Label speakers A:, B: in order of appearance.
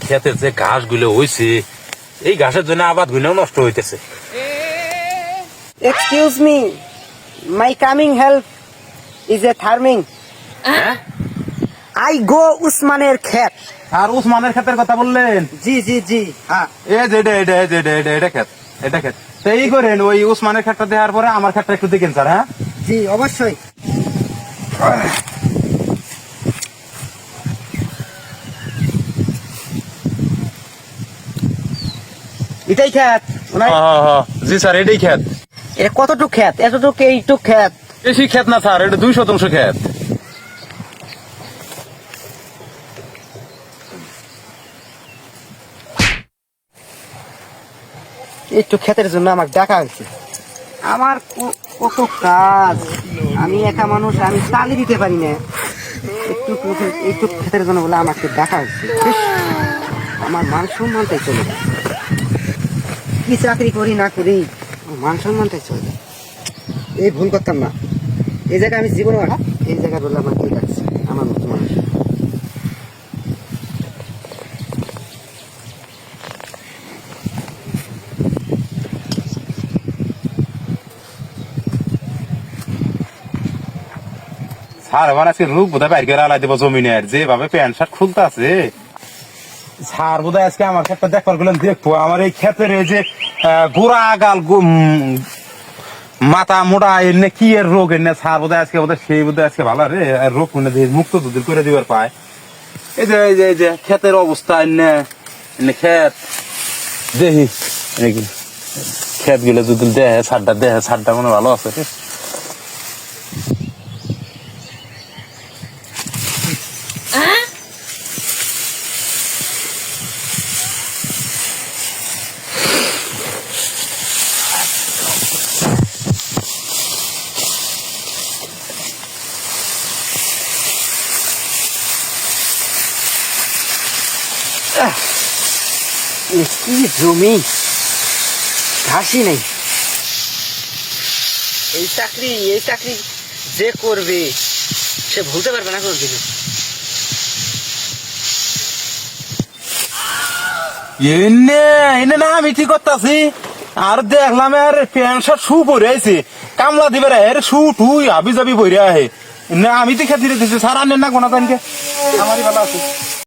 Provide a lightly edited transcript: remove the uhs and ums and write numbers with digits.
A: খেতে যে ঘাস গুলো হয়েছে এই ঘাসের জন্য আবাদ গুলো নষ্ট হইতেছে।
B: Excuse me, my coming help is a farming. I go উসমানের ক্ষেত।
A: আর উসমানের ক্ষেতের কথা বললেন?
B: জি জি জি, হ্যাঁ।
A: এটা ক্ষেত, এটা ক্ষেত। তো এই করেন, ওই উসমানের ক্ষেতটা দেওয়ার পরে আমার ক্ষেতটা একটু দেখেন স্যার। হ্যাঁ
B: জি অবশ্যই। এটাই ক্ষেত?
A: জি স্যার, এটাই ক্ষেত।
B: এটা কতটুক ক্ষেত? এতটুক এইটুক ক্ষেত?
A: বেশি ক্ষেত না স্যার, এটা 2 শতাংশ ক্ষেত।
B: একটু ক্ষেতের জন্য আমাকে ডাকা হয়েছে। আমার কত কাজ, আমি একা মানুষ, আমি চালিয়ে দিতে পারি না। একটু ক্ষেতের জন্য বলে আমাকে ডাকা হয়েছে। আমার মান সম্মানটাই চলে যায়। কি চাকরি করি না করি মান সম্মানটাই চলে যায়। এই ভুল করতাম না। এই জায়গায় আমি জীবনে এই জায়গায় বললে আমার কি লাগছে, আমার মতো মানুষ।
A: স্যার আমার আজকে রূপ বোধহয় বাইর করে আলাই দেবো জমিনের, যেভাবে প্যান্ট শার্ট খুলতে আছে। স্যার বোধহয় আজকে আমার ক্ষেতটা দেখবার গেলাম, দেখবো আমার এই ক্ষেতের এই যে গোড়া গাল মাথা মোটা এনে কি এর রোগ এনে। স্যার বোধহয় আজকে সেই বোধহয় আজকে ভালো রে রোগ মনে দিয়ে মুক্ত দুধ করে দিবার পায়। এই যে এই যে ক্ষেতের অবস্থা এনে এনে ক্ষেত দেখি ক্ষেত গুলো যদি দেহে সারটা মনে ভালো আছে।
B: কি জমি, ঘাসই নেই। এই চাকরি যে করবে সে ভুলতে পারবে না কোনদিন।
A: এনে এনে না আমি কি করতেছি আর দেখলাম আর প্যান্ট শার্ট শু পরে আইছে, কামলা দিবে রে শু টুই আবি যাবি পরে আহে। না আমি তো খেতে দিতেছি স্যার, আনেন না কোনা জানকে আমারই ভালো আছে।